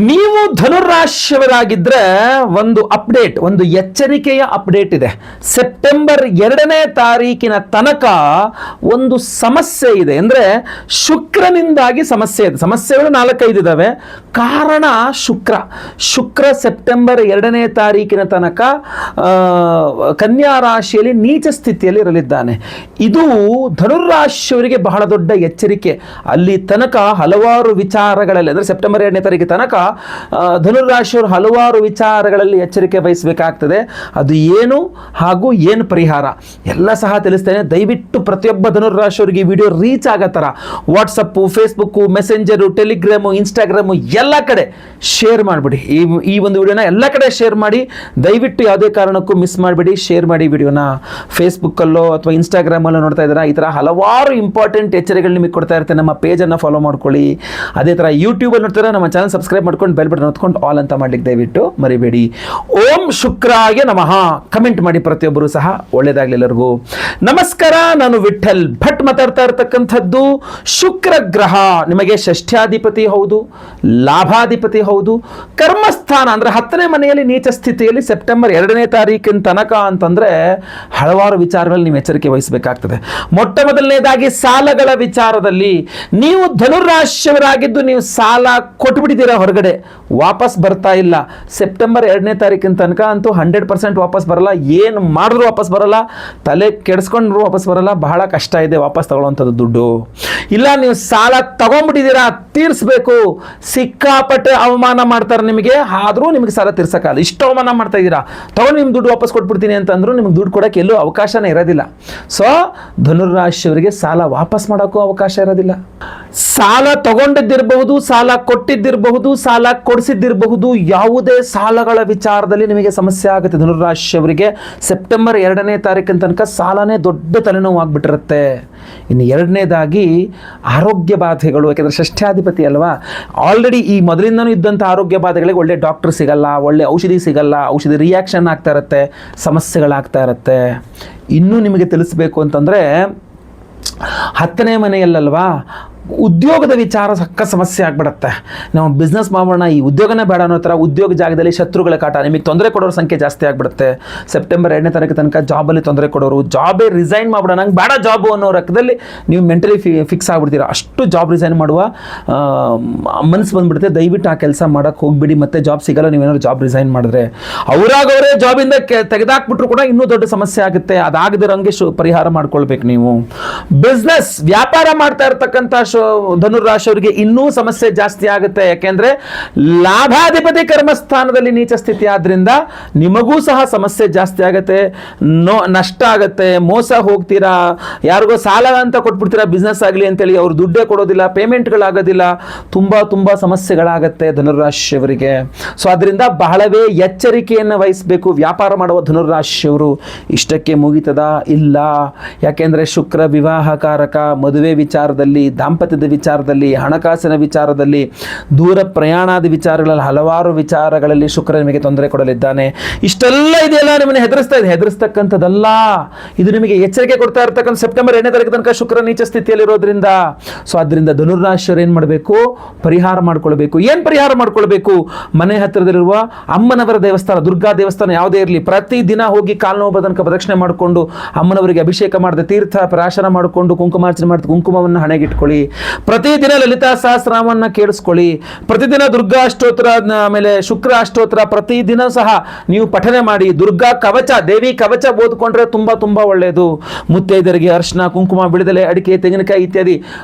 ನೀವು ಧನುರಾಶಿಯವರಾಗಿದ್ದರೆ ಒಂದು ಅಪ್ಡೇಟ್, ಒಂದು ಎಚ್ಚರಿಕೆಯ ಅಪ್ಡೇಟ್ ಇದೆ. ಸೆಪ್ಟೆಂಬರ್ 2ನೇ ತಾರೀಕಿನ ತನಕ ಒಂದು ಸಮಸ್ಯೆ ಇದೆ. ಅಂದರೆ ಶುಕ್ರನಿಂದಾಗಿ ಸಮಸ್ಯೆ ಇದೆ. ಸಮಸ್ಯೆಗಳು 4-5 ಇದ್ದಾವೆ. ಕಾರಣ ಶುಕ್ರ ಸೆಪ್ಟೆಂಬರ್ 2ನೇ ತಾರೀಕಿನ ತನಕ ಕನ್ಯಾ ರಾಶಿಯಲ್ಲಿ ನೀಚ ಸ್ಥಿತಿಯಲ್ಲಿ ಇರಲಿದ್ದಾನೆ. ಇದು ಧನುರಾಶಿಯವರಿಗೆ ಬಹಳ ದೊಡ್ಡ ಎಚ್ಚರಿಕೆ. ಅಲ್ಲಿ ತನಕ ಹಲವಾರು ವಿಚಾರಗಳಲ್ಲಿ, ಅಂದರೆ ಸೆಪ್ಟೆಂಬರ್ 2ನೇ ತಾರೀಕು ತನಕ ಧನುರಾಶಿಯವರು ಹಲವಾರು ವಿಚಾರಗಳಲ್ಲಿ ಎಚ್ಚರಿಕೆ ವಹಿಸಬೇಕಾಗ್ತದೆ. ಅದು ಏನು ಹಾಗೂ ಏನು ಪರಿಹಾರ ಎಲ್ಲ ಸಹ ತಿಳಿಸ್ತೇನೆ. ದಯವಿಟ್ಟು ಪ್ರತಿಯೊಬ್ಬ ಧನುರಾಶಿಯವರಿಗೆ ಈ ವಿಡಿಯೋ ರೀಚ್ ಆಗೋ ಥರ WhatsApp, Facebook, messenger, Telegram, Instagram ಎಲ್ಲ ಕಡೆ ಶೇರ್ ಮಾಡಿಬಿಡಿ. ಈ ಒಂದು ವಿಡಿಯೋನ ಎಲ್ಲ ಕಡೆ ಶೇರ್ ಮಾಡಿ. ದಯವಿಟ್ಟು ಯಾವುದೇ ಕಾರಣಕ್ಕೂ ಮಿಸ್ ಮಾಡಬೇಡಿ. ಶೇರ್ ಮಾಡಿ ವಿಡಿಯೋನ. ಫೇಸ್ಬುಕ್ಕಲ್ಲೋ ಅಥವಾ ಇನ್ಸ್ಟಾಗ್ರಾಮಲ್ಲೋ ನೋಡ್ತಾ ಇದ್ದೀರಾ, ಈ ಥರ ಹಲವಾರು ಇಂಪಾರ್ಟೆಂಟ್ ಎಚ್ಚರಿಕೆಗಳು ನಿಮಗೆ ಕೊಡ್ತಾ ಇರುತ್ತೆ. ನಮ್ಮ ಪೇಜನ್ನು ಫಾಲೋ ಮಾಡ್ಕೊಳ್ಳಿ. ಅದೇ ಥರ ಯೂಟ್ಯೂಬಲ್ಲಿ ನೋಡ್ತಾರೆ, ನಮ್ಮ ಚಾನಲ್ ಸಬ್ಸ್ಕ್ರೈಬ್ ಮಾಡ್ಕೊಂಡು ಬೆಲ್ ಬಟನ್ ಹೊತ್ಕೊಂಡು ಆಲ್ ಅಂತ ಮಾಡ್ಲಿಕ್ಕೆ ದಯವಿಟ್ಟು ಮರಿಬೇಡಿ. ಓಂ ಶುಕ್ರಾಯ ನಮಃ ಕಮೆಂಟ್ ಮಾಡಿ ಪ್ರತಿಯೊಬ್ಬರು ಸಹ. ಒಳ್ಳೆಯದಾಗಲಿ ಎಲ್ಲರಿಗೂ. ನಮಸ್ಕಾರ, ನಾನು ವಿಠಲ್ ಭಟ್ ಮಾತಾಡ್ತಾ ಇರ್ತಕ್ಕಂಥದ್ದು. ಶುಕ್ರ ಗ್ರಹ ನಿಮಗೆ ಷಷ್ಠ್ಯಾಧಿಪತಿ ಹೌದು, ಲಾಭಾಧಿಪತಿ ಹೌದು. ಕರ್ಮಸ್ಥಾನ ಅಂದರೆ 10ನೇ ಮನೆಯಲ್ಲಿ ನೀಚ ಸ್ಥಿತಿಯಲ್ಲಿ ಸೆಪ್ಟೆಂಬರ್ 2ನೇ ತಾರೀಕಿನ ತನಕ ಅಂತಂದರೆ ಹಲವಾರು ವಿಚಾರಗಳಲ್ಲಿ ನೀವು ಎಚ್ಚರಿಕೆ ವಹಿಸಬೇಕಾಗ್ತದೆ. ಮೊಟ್ಟ ಮೊದಲನೇದಾಗಿ ಸಾಲಗಳ ವಿಚಾರದಲ್ಲಿ ನೀವು ಧನುರಾಶಿಯವರಾಗಿದ್ದು ನೀವು ಸಾಲ ಕೊಟ್ಬಿಟ್ಟಿದ್ದೀರಾ, ಹೊರಗಡೆ ವಾಪಸ್ ಬರ್ತಾ ಇಲ್ಲ. ಸೆಪ್ಟೆಂಬರ್ 2ನೇ ತಾರೀಕಿನ ತನಕ ಅಂತೂ 100% ವಾಪಸ್ ಬರಲ್ಲ. ಏನು ಮಾಡಿದ್ರು ವಾಪಸ್ ಬರಲ್ಲ, ತಲೆ ಕೆಡಿಸ್ಕೊಂಡ್ರು ವಾಪಸ್ ಬರಲ್ಲ. ಬಹಳ ಕಷ್ಟ ಇದೆ ವಾಪಸ್ ತಗೊಳ್ಳೋವಂಥದ್ದು ದುಡ್ಡು. ಇಲ್ಲ ನೀವು ಸಾಲ ತಗೊಂಡ್ಬಿಟ್ಟಿದ್ದೀರಾ, ತೀರಿಸ್ಬೇಕು. ಸಿಕ್ಕಾಪಟ್ಟೆ ಅವಮಾನ ಮಾಡ್ತಾರೆ ನಿಮಗೆ, ಆದರೂ ನಿಮಗೆ ಸಾಲ ತೀರ್ಸಕ್ಕಾಗಲ್ಲ. ಇಷ್ಟು ಅವಮಾನ ಮಾಡ್ತಾ ಇದ್ದೀರಾ, ತಗೊಂಡು ನಿಮ್ಮ ದುಡ್ಡು ವಾಪಸ್ ಕೊಟ್ಬಿಡ್ತೀನಿ ಅಂತಂದ್ರು ನಿಮ್ಗೆ ದುಡ್ಡು ಕೊಡೋಕ್ಕೆ ಎಲ್ಲೂ ಅವಕಾಶನೇ ಇರೋದಿಲ್ಲ. ಸೊ ಧನುರಾಶಿಯವರಿಗೆ ಸಾಲ ವಾಪಸ್ ಮಾಡೋಕ್ಕೂ ಅವಕಾಶ ಇರೋದಿಲ್ಲ. ಸಾಲ ತಗೊಂಡಿದ್ದಿರಬಹುದು, ಸಾಲ ಕೊಟ್ಟಿದ್ದಿರಬಹುದು, ಸಾಲ ಕೊಡಿಸಿದ್ದಿರಬಹುದು. ಯಾವುದೇ ಸಾಲಗಳ ವಿಚಾರದಲ್ಲಿ ನಿಮಗೆ ಸಮಸ್ಯೆ ಆಗುತ್ತೆ. ಧನುರಾಶಿಯವರಿಗೆ ಸೆಪ್ಟೆಂಬರ್ 2ನೇ ತಾರೀಕಿನ ತನಕ ಸಾಲನೇ ದೊಡ್ಡ ತಲೆನೋವು ಆಗಿಬಿಟ್ಟಿರುತ್ತೆ. ಇನ್ನು ಎರಡನೇದಾಗಿ ಆರೋಗ್ಯ ಬಾಧೆಗಳು. ಯಾಕೆಂದರೆ ಷಷ್ಠ್ಯಾಧಿಪತಿ ಅಲ್ವಾ, ಆಲ್ರೆಡಿ ಈ ಮೊದಲಿಂದನೂ ಇದ್ದಂಥ ಆರೋಗ್ಯ ಬಾಧೆಗಳಿಗೆ ಒಳ್ಳೆ ಡಾಕ್ಟರ್ ಸಿಗಲ್ಲ, ಒಳ್ಳೆ ಔಷಧಿ ಸಿಗಲ್ಲ, ಔಷಧಿ ರಿಯಾಕ್ಷನ್ ಆಗ್ತಾ ಇರುತ್ತೆ, ಸಮಸ್ಯೆಗಳಾಗ್ತಾ ಇರುತ್ತೆ. ಇನ್ನೂ ನಿಮಗೆ ತಿಳಿಸ್ಬೇಕು ಅಂತಂದರೆ 10ನೇ ಮನೆಯಲ್ಲಲ್ವಾ, ಉದ್ಯೋಗದ ವಿಚಾರ ಸಕ್ಕ ಸಮಸ್ಯೆ ಆಗಿಬಿಡುತ್ತೆ. ನಾವು ಬಿಸ್ನೆಸ್ ಮಾಡೋಣ, ಈ ಉದ್ಯೋಗನೇ ಬೇಡ ಅನ್ನೋ ಥರ ಉದ್ಯೋಗ ಜಾಗದಲ್ಲಿ ಶತ್ರುಗಳ ಕಾಟ, ನಿಮಗೆ ತೊಂದರೆ ಕೊಡೋರ ಸಂಖ್ಯೆ ಜಾಸ್ತಿ ಆಗಿಬಿಡುತ್ತೆ. ಸೆಪ್ಟೆಂಬರ್ 2ನೇ ತಾರೀಕು ತನಕ ಜಾಬಲ್ಲಿ ತೊಂದರೆ ಕೊಡೋರು, ಜಾಬೇ ರಿಸೈನ್ ಮಾಡ್ಬಿಡೋಣ, ನಂಗೆ ಬೇಡ ಜಾಬು ಅನ್ನೋ ರಕ್ಕದಲ್ಲಿ ನೀವು ಮೆಂಟಲಿ ಫಿಕ್ಸ್ ಆಗಿಬಿಡ್ತೀರ. ಅಷ್ಟು ಜಾಬ್ ರಿಸೈನ್ ಮಾಡುವ ಮನಸ್ಸು ಬಂದುಬಿಡುತ್ತೆ. ದಯವಿಟ್ಟು ಆ ಕೆಲಸ ಮಾಡೋಕ್ಕೆ ಹೋಗ್ಬಿಡಿ, ಮತ್ತೆ ಜಾಬ್ ಸಿಗಲ್ಲ ನೀವೇನಾದ್ರು ಜಾಬ್ ರಿಸೈನ್ ಮಾಡಿದ್ರೆ. ಅವರಾಗವರೇ ಜಾಬಿಂದ ತೆಗೆದಾಕ್ಬಿಟ್ರು ಕೂಡ ಇನ್ನೂ ದೊಡ್ಡ ಸಮಸ್ಯೆ ಆಗುತ್ತೆ. ಅದಾಗದಿರೋಂಗೆ ಪರಿಹಾರ ಮಾಡ್ಕೊಳ್ಬೇಕು ನೀವು. ಬಿಸ್ನೆಸ್ ವ್ಯಾಪಾರ ಮಾಡ್ತಾ ಇರ್ತಕ್ಕಂಥ ಧನುರಾಶಿಯವರಿಗೆ ಇನ್ನೂ ಸಮಸ್ಯೆ ಜಾಸ್ತಿ ಆಗುತ್ತೆ. ಯಾಕೆಂದ್ರೆ ಲಾಭಾಧಿಪತಿ ಕರ್ಮಸ್ಥಾನದಲ್ಲಿ ನೀಚ ಸ್ಥಿತಿ ಆದ್ರಿಂದ ನಿಮಗೂ ಸಹ ಸಮಸ್ಯೆ ಜಾಸ್ತಿ ಆಗುತ್ತೆ. ನಷ್ಟ ಆಗುತ್ತೆ, ಮೋಸ ಹೋಗ್ತೀರಾ, ಯಾರಿಗೋ ಸಾಲ ಅಂತ ಕೊಟ್ಬಿಡ್ತೀರಾ ಬಿಸ್ನೆಸ್ ಆಗಲಿ ಅಂತೇಳಿ, ಅವ್ರು ದುಡ್ಡೇ ಕೊಡೋದಿಲ್ಲ, ಪೇಮೆಂಟ್ಗಳಾಗೋದಿಲ್ಲ, ತುಂಬಾ ಸಮಸ್ಯೆಗಳಾಗತ್ತೆ ಧನುರಾಶಿಯವರಿಗೆ. ಸೊ ಅದರಿಂದ ಬಹಳವೇ ಎಚ್ಚರಿಕೆಯನ್ನು ವಹಿಸಬೇಕು ವ್ಯಾಪಾರ ಮಾಡುವ ಧನುರಾಶಿಯವರು. ಇಷ್ಟಕ್ಕೆ ಮುಗಿತದ? ಇಲ್ಲ. ಯಾಕೆಂದ್ರೆ ಶುಕ್ರ ವಿವಾಹಕಾರಕ. ಮದುವೆ ವಿಚಾರದಲ್ಲಿ, ದಾಂಪತ್ಯದ ವಿಚಾರದಲ್ಲಿ, ಹಣಕಾಸಿನ ವಿಚಾರದಲ್ಲಿ, ದೂರ ಪ್ರಯಾಣದ ವಿಚಾರಗಳಲ್ಲಿ, ಹಲವಾರು ವಿಚಾರಗಳಲ್ಲಿ ಶುಕ್ರ ನಿಮಗೆ ತೊಂದರೆ ಕೊಡಲಿದ್ದಾನೆ. ಇಷ್ಟೆಲ್ಲ ಇದೆಯಲ್ಲ ನಿಮ್ಮನ್ನು ಹೆದರಿಸ್ತಕ್ಕಂಥದ್ದಲ್ಲ. ಇದು ನಿಮಗೆ ಎಚ್ಚರಿಕೆ ಕೊಡ್ತಾ ಇರ್ತಕ್ಕಂಥ ಸೆಪ್ಟೆಂಬರ್ 2ನೇ ತಾರೀಕು ತನಕ ಶುಕ್ರ ನೀಚ ಸ್ಥಿತಿಯಲ್ಲಿರೋದ್ರಿಂದ. ಸೊ ಅದರಿಂದ ಧನುರಾಶಿಯವರು ಏನು ಮಾಡಬೇಕು? ಪರಿಹಾರ ಮಾಡ್ಕೊಳ್ಬೇಕು. ಏನು ಪರಿಹಾರ ಮಾಡ್ಕೊಳ್ಬೇಕು? ಮನೆ ಹತ್ತಿರದಲ್ಲಿರುವ ಅಮ್ಮನವರ ದೇವಸ್ಥಾನ, ದುರ್ಗಾ ದೇವಸ್ಥಾನ ಯಾವುದೇ ಇರಲಿ, ಪ್ರತಿದಿನ ಹೋಗಿ ಕಾಲು ನೋವು ತನಕ ಪ್ರದಕ್ಷಿಣೆ ಮಾಡಿಕೊಂಡು ಅಮ್ಮನವರಿಗೆ ಅಭಿಷೇಕ ಮಾಡಿದೆ, ತೀರ್ಥ ಪ್ರಾಶನ ಮಾಡಿಕೊಂಡು ಕುಂಕುಮಾರ್ಚನೆ ಮಾಡಿದ ಕುಂಕುಮವನ್ನು ಹಣೆಗಿಟ್ಕೊಳ್ಳಿ. ಪ್ರತಿದಿನ ಲಲಿತಾ ಸಹಸ್ರನಾಮವನ್ನು ಕೇಳಿಸ್ಕೊಳ್ಳಿ. ಪ್ರತಿದಿನ ದುರ್ಗಾ ಅಷ್ಟೋತ್ರ, ಆಮೇಲೆ ಶುಕ್ರ ಅಷ್ಟೋತ್ರ ಪ್ರತಿದಿನ ಸಹ ನೀವು ಪಠನೆ ಮಾಡಿ. ದುರ್ಗಾ ಕವಚ, ದೇವಿ ಕವಚ ಓದ್ಕೊಂಡ್ರೆ ತುಂಬಾ ಒಳ್ಳೆಯದು. ಮುತ್ತೈದರಿಗೆ ಅರ್ಶನ, ಕುಂಕುಮ, ಬಿಳಿದೆಲೆ, ಅಡಿಕೆ, ತೆಂಗಿನಕಾಯಿ ಇತ್ಯಾದಿ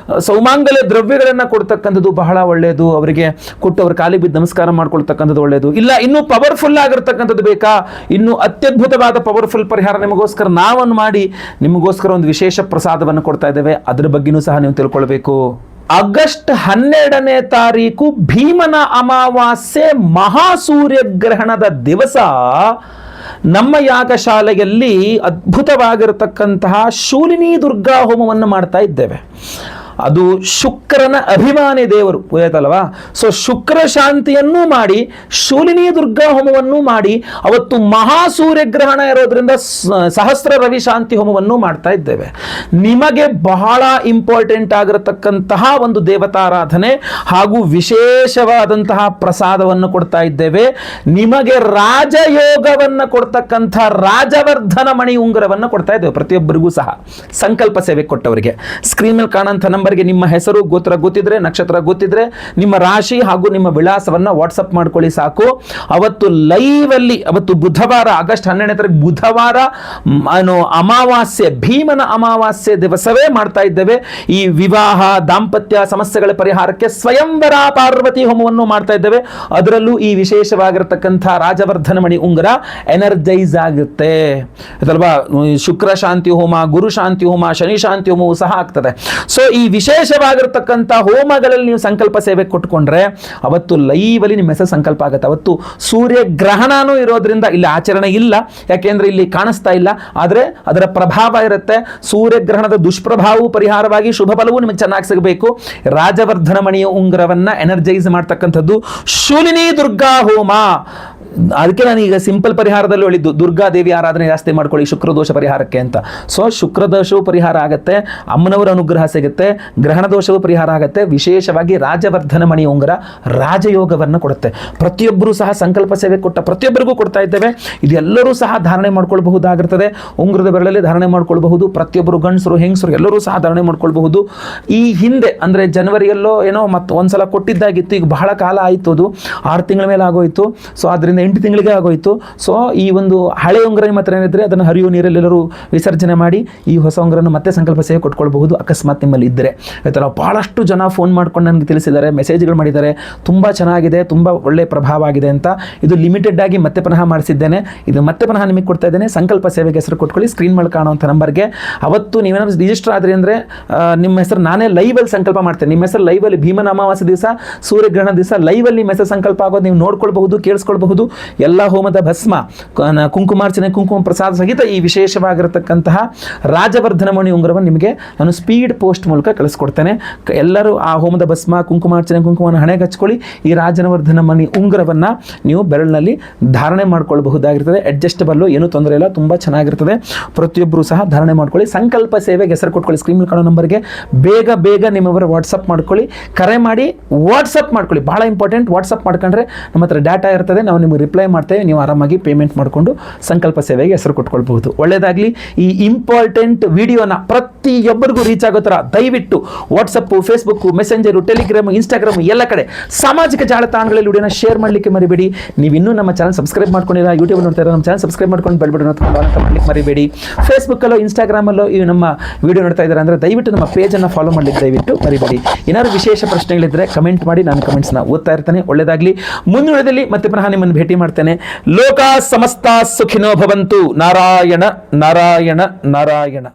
ಸೌಮಾಂಗಲ್ಯ ದ್ರವ್ಯಗಳನ್ನು ಕೊಡ್ತಕ್ಕಂಥದ್ದು ಬಹಳ ಒಳ್ಳೆಯದು. ಅವರಿಗೆ ಕೊಟ್ಟು ಅವ್ರ ಕಾಲಿಗೆ ಬಿದ್ದು ನಮಸ್ಕಾರ ಮಾಡ್ಕೊಳ್ತಕ್ಕಂಥದ್ದು ಒಳ್ಳೆಯದು. ಇಲ್ಲ ಇನ್ನೂ ಪವರ್ಫುಲ್ ಆಗಿರ್ತಕ್ಕಂಥದ್ದು ಬೇಕಾ? ಇನ್ನೂ ಅತ್ಯದ್ಭುತವಾದ ಪವರ್ಫುಲ್ ಪರಿಹಾರ ನಿಮಗೋಸ್ಕರ ನಾವನ್ನು ಮಾಡಿ ನಿಮಗೋಸ್ಕರ ಒಂದು ವಿಶೇಷ ಪ್ರಸಾದವನ್ನು ಕೊಡ್ತಾ ಇದ್ದೇವೆ. ಅದರ ಬಗ್ಗೆನೂ ಸಹ ನೀವು ತಿಳ್ಕೊಳ್ಬೇಕು. ಆಗಸ್ಟ್ 12ನೇ ತಾರೀಕು ಭೀಮನ ಅಮಾವಾಸ್ಯೆ ಮಹಾಸೂರ್ಯಗ್ರಹಣದ ದಿವಸ ನಮ್ಮ ಯಾಗಶಾಲೆಯಲ್ಲಿ ಅದ್ಭುತವಾಗಿರತಕ್ಕಂತಹ ಶೂಲಿನಿ ದುರ್ಗಾ ಹೋಮವನ್ನು ಮಾಡ್ತಾ ಇದ್ದೇವೆ. ಅದು ಶುಕ್ರನ ಅಭಿಮಾನಿ ದೇವರು ಗೊತ್ತಾಯ್ತಲ್ವಾ. ಸೊ ಶುಕ್ರ ಶಾಂತಿಯನ್ನು ಮಾಡಿ ಶೂಲಿನಿ ದುರ್ಗಾ ಹೋಮವನ್ನು ಮಾಡಿ, ಅವತ್ತು ಮಹಾ ಸೂರ್ಯಗ್ರಹಣ ಇರೋದ್ರಿಂದ ಸಹಸ್ರ ರವಿ ಶಾಂತಿ ಹೋಮವನ್ನು ಮಾಡ್ತಾ ಇದ್ದೇವೆ. ನಿಮಗೆ ಬಹಳ ಇಂಪಾರ್ಟೆಂಟ್ ಆಗಿರತಕ್ಕಂತಹ ಒಂದು ದೇವತಾರಾಧನೆ ಹಾಗೂ ವಿಶೇಷವಾದಂತಹ ಪ್ರಸಾದವನ್ನು ಕೊಡ್ತಾ ಇದ್ದೇವೆ. ನಿಮಗೆ ರಾಜಯೋಗವನ್ನು ಕೊಡ್ತಕ್ಕಂಥ ರಾಜವರ್ಧನ ಮಣಿ ಉಂಗುರವನ್ನು ಕೊಡ್ತಾ ಇದ್ದೇವೆ ಪ್ರತಿಯೊಬ್ಬರಿಗೂ ಸಹ, ಸಂಕಲ್ಪ ಸೇವೆ ಕೊಟ್ಟವರಿಗೆ. ಸ್ಕ್ರೀನ್ ಮೇಲೆ ಕಾಣುವಂಥ ನಂಬರ್ಗೆ ನಿಮ್ಮ ಹೆಸರು, ಗೋತ್ರ ಗೊತ್ತಿದ್ರೆ, ನಕ್ಷತ್ರ ಗೊತ್ತಿದ್ರೆ, ನಿಮ್ಮ ರಾಶಿ ಹಾಗೂ ನಿಮ್ಮ ವಿಳಾಸವನ್ನು ವಾಟ್ಸಪ್ ಮಾಡ್ಕೊಳ್ಳಿ ಸಾಕು. ಅವತ್ತು ಲೈವ್ ಅಲ್ಲಿ, ಅವತ್ತು ಬುಧವಾರ, ಆಗಸ್ಟ್ 12ನೇ ತಾರೀಕು ಬುಧವಾರ ಅಮಾವಾಸ್ಯೆ, ಭೀಮನ ಅಮಾವಾಸ್ಯೆ ದಿವಸವೇ ಮಾಡ್ತಾ ಇದ್ದೇವೆ ಈ ವಿವಾಹ ದಾಂಪತ್ಯ ಸಮಸ್ಯೆಗಳ ಪರಿಹಾರಕ್ಕೆ ಸ್ವಯಂವರ ಪಾರ್ವತಿ ಹೋಮವನ್ನು ಮಾಡ್ತಾ ಇದ್ದೇವೆ. ಅದರಲ್ಲೂ ಈ ವಿಶೇಷವಾಗಿರತಕ್ಕಂಥ ರಾಜವರ್ಧನ ಮಣಿ ಉಂಗುರ ಎನರ್ಜೈಸ್ ಆಗುತ್ತೆ ಅದಲ್ವಾ. ಶುಕ್ರ ಶಾಂತಿ ಹೋಮ, ಗುರು ಶಾಂತಿ ಹೋಮ, ಶನಿ ಶಾಂತಿ ಹೋಮವು ಸಹ ಆಗ್ತದೆ. ಸೊ ಈ ವಿಶೇಷವಾಗಿರತಕ್ಕಂಥ ಹೋಮಗಳಲ್ಲಿ ನೀವು ಸಂಕಲ್ಪ ಸೇವೆ ಕೊಟ್ಕೊಂಡ್ರೆ ಅವತ್ತು ಲೈವ್ ಅಲ್ಲಿ ನಿಮ್ಮ ಹೆಸರು ಸಂಕಲ್ಪ ಆಗುತ್ತೆ. ಅವತ್ತು ಸೂರ್ಯ ಗ್ರಹಣನೂ ಇರೋದ್ರಿಂದ ಇಲ್ಲಿ ಆಚರಣೆ ಇಲ್ಲ, ಯಾಕೆಂದ್ರೆ ಇಲ್ಲಿ ಕಾಣಿಸ್ತಾ ಇಲ್ಲ, ಆದರೆ ಅದರ ಪ್ರಭಾವ ಇರುತ್ತೆ. ಸೂರ್ಯಗ್ರಹಣದ ದುಷ್ಪ್ರಭಾವವು ಪರಿಹಾರವಾಗಿ ಶುಭ ಫಲವೂ ನಿಮಗೆ ಚೆನ್ನಾಗಿ ಸಿಗಬೇಕು. ರಾಜವರ್ಧನ ಮಣಿಯ ಉಂಗುರವನ್ನ ಎನರ್ಜೈಸ್ ಮಾಡ್ತಕ್ಕಂಥದ್ದು ಶೂಲಿನಿ ದುರ್ಗಾ ಹೋಮ. ಅದಕ್ಕೆ ನಾನು ಈಗ ಸಿಂಪಲ್ ಪರಿಹಾರದಲ್ಲಿ ಹೇಳಿದ್ದು ದುರ್ಗಾದೇವಿ ಆರಾಧನೆ ಜಾಸ್ತಿ ಮಾಡ್ಕೊಳ್ಳಿ ಶುಕ್ರದೋಷ ಪರಿಹಾರಕ್ಕೆ ಅಂತ. ಸೊ ಶುಕ್ರದೋಷವು ಪರಿಹಾರ ಆಗುತ್ತೆ, ಅಮ್ಮನವರ ಅನುಗ್ರಹ ಸಿಗುತ್ತೆ, ಗ್ರಹಣ ದೋಷವು ಪರಿಹಾರ ಆಗುತ್ತೆ. ವಿಶೇಷವಾಗಿ ರಾಜವರ್ಧನ ಮಣಿ ಉಂಗುರ ರಾಜಯೋಗವನ್ನು ಕೊಡುತ್ತೆ. ಪ್ರತಿಯೊಬ್ಬರೂ ಸಹ ಸಂಕಲ್ಪ ಸೇವೆ ಕೊಟ್ಟ ಪ್ರತಿಯೊಬ್ಬರಿಗೂ ಕೊಡ್ತಾ ಇದ್ದೇವೆ. ಇದೆಲ್ಲರೂ ಸಹ ಧಾರಣೆ ಮಾಡ್ಕೊಳ್ಬಹುದಾಗಿರ್ತದೆ. ಉಂಗುರದ ಬೆರಳಲ್ಲಿ ಧಾರಣೆ ಮಾಡ್ಕೊಳ್ಬಹುದು. ಪ್ರತಿಯೊಬ್ಬರು ಗಂಡಸರು ಹೆಂಗಸರು ಎಲ್ಲರೂ ಸಹ ಧಾರಣೆ ಮಾಡ್ಕೊಳ್ಬಹುದು. ಈ ಹಿಂದೆ ಅಂದರೆ ಜನವರಿಯಲ್ಲೋ ಏನೋ ಮತ್ತು ಒಂದ್ಸಲ ಕೊಟ್ಟಿದ್ದಾಗಿತ್ತು, ಈಗ ಬಹಳ ಕಾಲ ಆಯಿತು, ಅದು 6 ತಿಂಗಳ ಮೇಲೆ ಆಗೋಯ್ತು. ಸೊ ಅದರಿಂದ 8 ತಿಂಗಳಿಗೆ ಆಗೋಯ್ತು. ಸೊ ಈ ಒಂದು ಹಳೆ ಉಂಗುರ ನಿಮ್ಮ ಹತ್ರ ಏನಿದ್ರೆ ಅದನ್ನು ಹರಿಯುವ ನೀರಲ್ಲಿ ಎಲ್ಲರೂ ವಿಸರ್ಜನೆ ಮಾಡಿ ಈ ಹೊಸ ಉಂಗುರನ್ನು ಮತ್ತೆ ಸಂಕಲ್ಪ ಸೇವೆ ಕೊಟ್ಕೊಳ್ಬಹುದು ಅಕಸ್ಮಾತ್ ನಿಮ್ಮಲ್ಲಿ ಇದ್ದರೆ. ಆಯ್ತಲ್ಲ, ಭಾಳಷ್ಟು ಜನ ಫೋನ್ ಮಾಡ್ಕೊಂಡು ನನಗೆ ತಿಳಿಸಿದ್ದಾರೆ, ಮೆಸೇಜ್ಗಳು ಮಾಡಿದ್ದಾರೆ, ತುಂಬ ಚೆನ್ನಾಗಿದೆ, ತುಂಬ ಒಳ್ಳೆ ಪ್ರಭಾವ ಆಗಿದೆ ಅಂತ. ಇದು ಲಿಮಿಟೆಡ್ ಆಗಿ ಮತ್ತೆ ಪುನಃ ಮಾಡಿಸಿದ್ದೇನೆ, ಇದು ಮತ್ತೆ ಪುನಃ ನಿಮಗೆ ಕೊಡ್ತಾ ಇದ್ದೇನೆ. ಸಂಕಲ್ಪ ಸೇವೆಗೆ ಹೆಸರು ಕೊಟ್ಕೊಳ್ಳಿ ಸ್ಕ್ರೀನ್ ಮೇಲೆ ಕಾಣುವಂಥ ನಂಬರ್ಗೆ. ಅವತ್ತು ನೀವೇನಾದ್ರು ರಿಜಿಸ್ಟರ್ ಆದ್ರಿ ಅಂದರೆ ನಿಮ್ಮ ಹೆಸರು ನಾನೇ ಲೈವಲ್ಲಿ ಸಂಕಲ್ಪ ಮಾಡ್ತೇನೆ. ನಿಮ್ಮ ಹೆಸರು ಲೈವಲ್ಲಿ ಭೀಮನ ಅಮಾವಾಸ್ಯೆ ದಿವಸ, ಸೂರ್ಯಗ್ರಹಣ ದಿವಸ ಲೈವಲ್ಲಿ ನಿಮ್ಮ ಹೆಸರು ಸಂಕಲ್ಪ ಆಗೋದು ನೀವು ನೋಡ್ಕೊಳ್ಬಹುದು, ಕೇಳಿಸ್ಕೊಳ್ಬಹುದು. ಎಲ್ಲ ಹೋಮದ ಭಸ್ಮ, ಕುಂಕುಮಾರ್ಚನೆ, ಕುಂಕುಮ ಪ್ರಸಾದ ಸಹಿತ ಈ ವಿಶೇಷವಾಗಿರತಕ್ಕಂತಹ ರಾಜವರ್ಧನ ಮಣಿ ಉಂಗುರವನ್ನು ನಿಮಗೆ ನಾನು ಸ್ಪೀಡ್ ಪೋಸ್ಟ್ ಮೂಲಕ ಕಳಿಸ್ಕೊಡ್ತೇನೆ. ಎಲ್ಲರೂ ಆ ಹೋಮದ ಭಸ್ಮ, ಕುಂಕುಮಾರ್ಚನೆ, ಕುಂಕುಮವನ್ನು ಹಣೆಗೆ ಹಚ್ಕೊಳ್ಳಿ. ಈ ರಾಜವರ್ಧನ ಮಣಿ ಉಂಗುರವನ್ನು ನೀವು ಬೆರಳಿನಲ್ಲಿ ಧಾರಣೆ ಮಾಡ್ಕೊಳ್ಬಹುದಾಗಿರ್ತದೆ. ಅಡ್ಜಸ್ಟಬಲ್ಲು, ಏನೂ ತೊಂದರೆ ಇಲ್ಲ, ತುಂಬ ಚೆನ್ನಾಗಿರ್ತದೆ. ಪ್ರತಿಯೊಬ್ಬರು ಸಹ ಧಾರಣೆ ಮಾಡ್ಕೊಳ್ಳಿ. ಸಂಕಲ್ಪ ಸೇವೆಗೆ ಹೆಸರು ಕೊಟ್ಕೊಳ್ಳಿ ಸ್ಕ್ರೀನ್ ಮೇಲೆ ಕಾಣೋ ನಂಬರ್ಗೆ. ಬೇಗ ಬೇಗ ನಿಮ್ಮವರ ವಾಟ್ಸಪ್ ಮಾಡ್ಕೊಳ್ಳಿ, ಕರೆ ಮಾಡಿ ವಾಟ್ಸಪ್ ಮಾಡ್ಕೊಳ್ಳಿ. ಬಹಳ ಇಂಪಾರ್ಟೆಂಟ್. ವಾಟ್ಸಪ್ ಮಾಡ್ಕೊಂಡ್ರೆ ನಮ್ಮ ಹತ್ರ ಡಾಟಾ ಇರ್ತದೆ, ನಾವು ನಿಮಗೆ ರಿಪ್ಲೈ ಮಾಡ್ತೇವೆ. ನೀವು ಆರಾಮಾಗಿ ಪೇಮೆಂಟ್ ಮಾಡಿಕೊಂಡು ಸಂಕಲ್ಪ ಸೇವೆಗೆ ಹೆಸರು ಕೊಟ್ಕೊಳ್ಬಹುದು. ಒಳ್ಳೆಯದಾಗಲಿ. ಈ ಇಂಪಾರ್ಟೆಂಟ್ ವಿಡಿಯೋನ ಪ್ರತಿಯೊಬ್ಬರಿಗೂ ರೀಚ್ ಆಗೋ ಥರ ದಯವಿಟ್ಟು WhatsApp, Facebook, messenger, Telegram, Instagram ಎಲ್ಲ ಕಡೆ ಸಾಮಾಜಿಕ ಜಾಲತಾಣಗಳಲ್ಲಿ ವಿಡಿಯೋನ ಶೇರ್ ಮಾಡಲಿಕ್ಕೆ ಮರಿಬೇಡಿ. ನೀವು ಇನ್ನೂ ನಮ್ಮ ಚಾನಲ್ ಸಬ್ಸ್ಕ್ರೈಬ್ ಮಾಡ್ಕೊಂಡಿಲ್ಲ, ಯೂಟ್ಯೂಬ್ ನೋಡ್ತಾ ಇರೋ ನಮ್ಮ ಚಾನಲ್ ಸಬ್ಸ್ಕ್ರೈಬ್ ಮಾಡ್ಕೊಂಡು ಬೆಲ್ ಬಟನ್ ಮಾಡಲಿಕ್ಕೆ ಮರಿಬೇಡಿ. ಫೇಸ್ಬುಕ್ಕಲ್ಲೋ ಇನ್ಸ್ಟಾಗ್ರಾಮಲ್ಲೋ ಈ ನಮ್ಮ ವಿಡಿಯೋ ನೋಡ್ತಾ ಇದ್ದಾರೆ ಅಂದರೆ ದಯವಿಟ್ಟು ನಮ್ಮ ಪೇಜನ್ನು ಫಾಲೋ ಮಾಡಲಿಕ್ಕೆ ದಯವಿಟ್ಟು ಮರಿಬೇಡಿ. ಏನಾದರೂ ವಿಶೇಷ ಪ್ರಶ್ನೆಗಳಿದ್ದರೆ ಕಮೆಂಟ್ ಮಾಡಿ, ನಾನು ಕಮೆಂಟ್ಸ್ನ ಓದ್ತಾ ಇರ್ತೇನೆ. ಒಳ್ಳೆಯದಾಗಲಿ. ಮುಂದಿನದಲ್ಲಿ ಮತ್ತೆ ಪುನಃ ನಿಮ್ಮನ್ನು ಭೇಟಿ ಮಾಡ್ತೇನೆ. ಲೋಕ ಸಮಸ್ತ ಸುಖಿನೋ ಭವಂತು. ನಾರಾಯಣ ನಾರಾಯಣ ನಾರಾಯಣ.